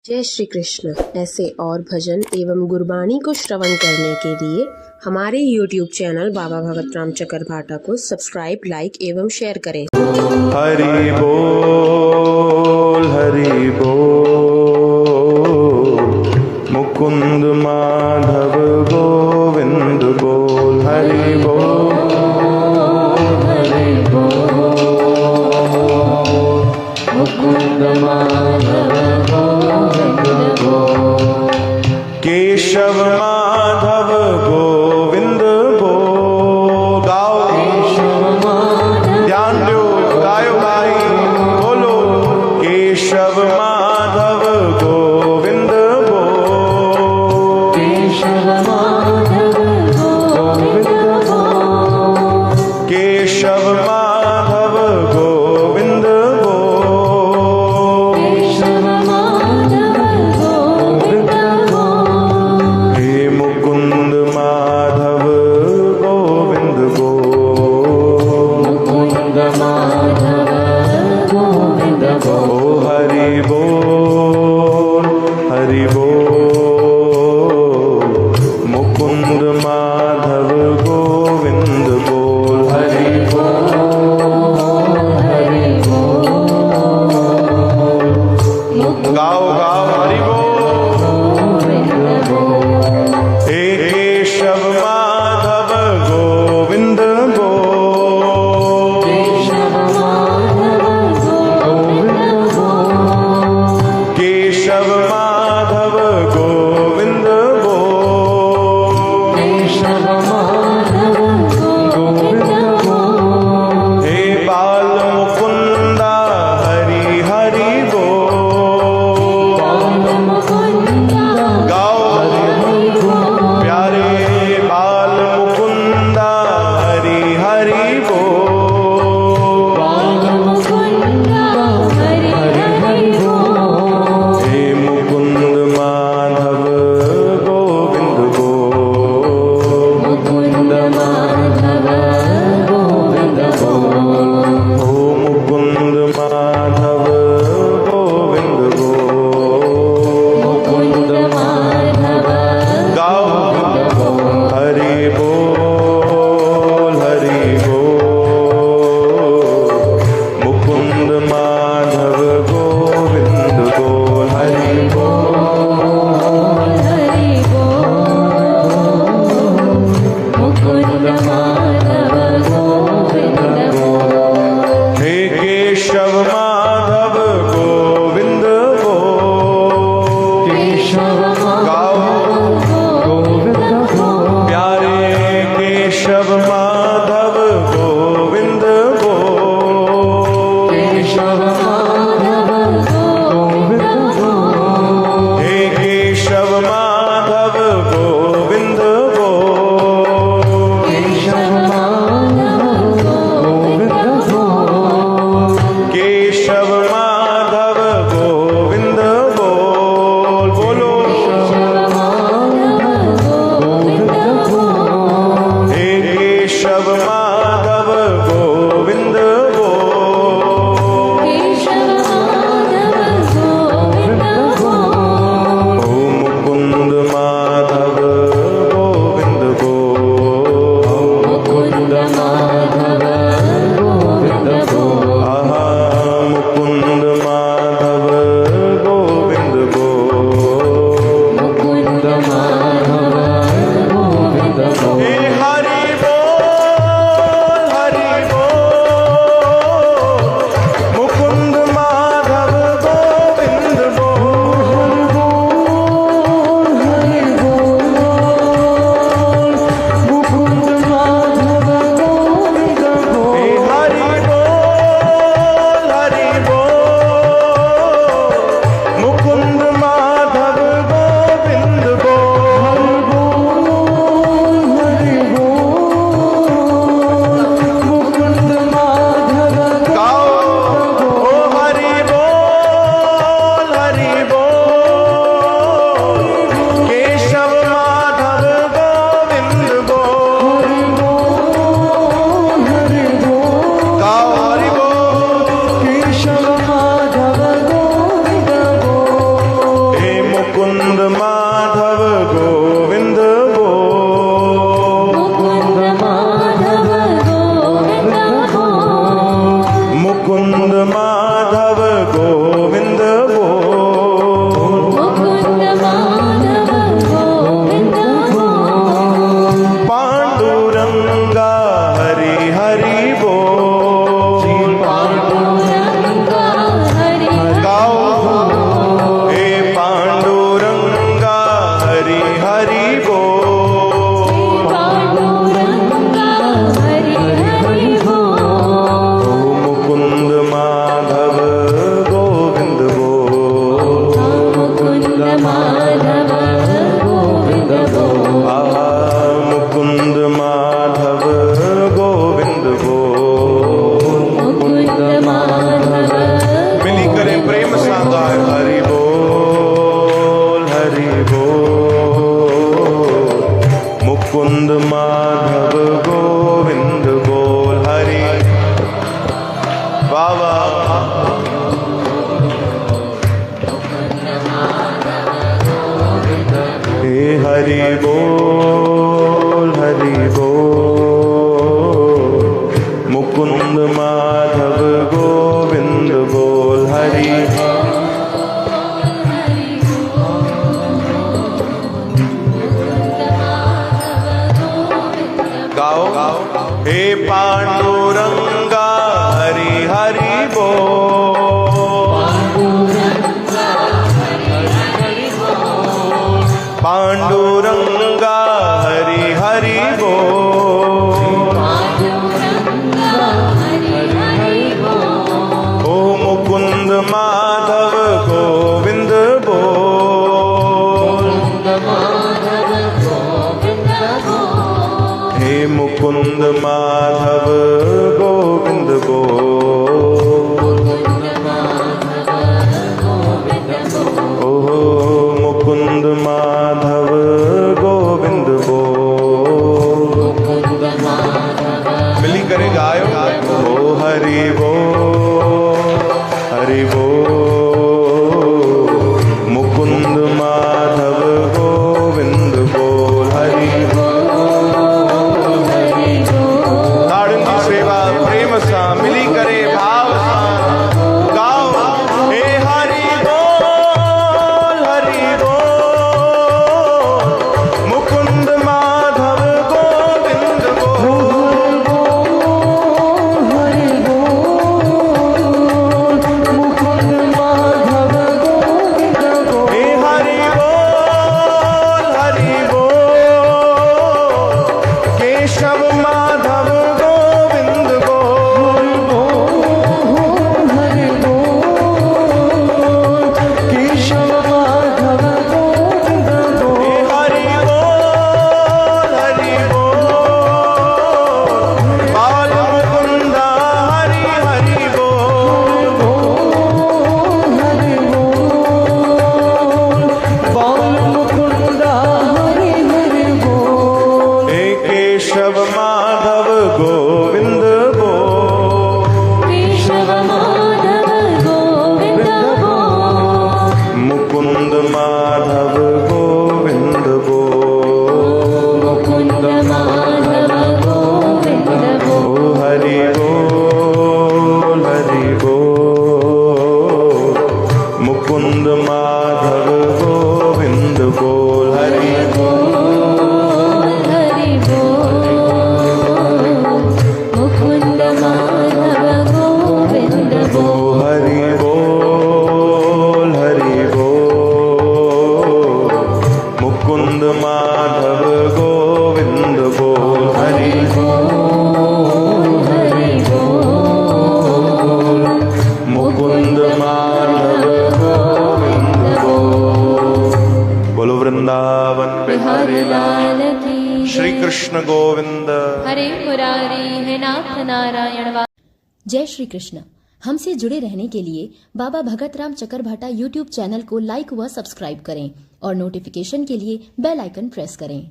जय श्री कृष्ण। ऐसे और भजन एवं गुरबाणी को श्रवण करने के लिए हमारे YouTube चैनल बाबा भगत राम चकरभाटा को सब्सक्राइब, लाइक एवं शेयर करें। हरि बोल, हरि बोल, मुकुंद माधव गोविंद बोल। हरि बोल, हरि बोल, मुकुंद माधव गोविंद बोल। केशव माधव गोविंद बोल। गाओ, ध्यान दो, गायो भाई, बोलो। केशव माधव गोविंद बोल। केशव माधव गोविंद बोल। केशव माधव गोविंद बोल। केशव माधव गोविंद बोल। हे मुकुंद माधव गोविंद बोल। मुकुंद माधव गोविंद बोल। ओ हरि बोल, हरि बोल, मुकुंद माधव गोविंद बोल। हरि बोल, हरि बोल, गाओ गाओ, हरि बोल। हे केशव माधव गोविंद बोल। केशव माधव गोविंद बोल। केशव माधव गोविंद बोल। केशव माधव गोविंद बोल। हे बाल मुकुंदा हरि हरि बोल। बाल मुकुंदा गाओ, प्यारे बाल हरि बोल मुकुंद माधव गोविंद बोल हरि गाओ हे पांडुरंगा हरि हरि बोल पांडुरंगा हरि हरि बोल ओ मुकुंद माधव गोविंद बोल हे मुकुंद माधव गोविंद बोल ओहो मुकुंद माधव गोविंद बोल मिली करे गायो ओ हरि बोल मुकुंद माधव गोविंद बोल हरि ताड़न की सेवा प्रेम सा मिली करे भाव सा गाओ हे हरि बोल मुकुंद माधव गोविंद बोल हे हरि बोल केशव माधव गोविंद बोल केशव माधव गोविंद हे हरि बोल बाल मुकुंदा हरि हरि बोल बाल मुकुंदा हरि हरि बोल हे केशव माधव गोविंद बोल केशव माधव गोविंद बोल मुकुंद माधव गोविंद बोल मुकुंद माधव गोविंद ओ हरि बोल मुकुंद माधव गोविंद बोल हरि हरि बोल मुकुंद माधव गोविंद ओ बोल हरि बोल मुकुंद माधव गोविंद बोल हरि हरि बोल मुकुंद माधव गोविंद बोल बोलो वृंदावन बिहारी लाल की श्री कृष्ण गोविंद हरे मुरारी है नाथ नारायण जय श्री कृष्ण। हमसे जुड़े रहने के लिए बाबा भगत राम चकरभाटा यूट्यूब चैनल को लाइक व सब्सक्राइब करें और नोटिफिकेशन के लिए बेल आइकन प्रेस करें।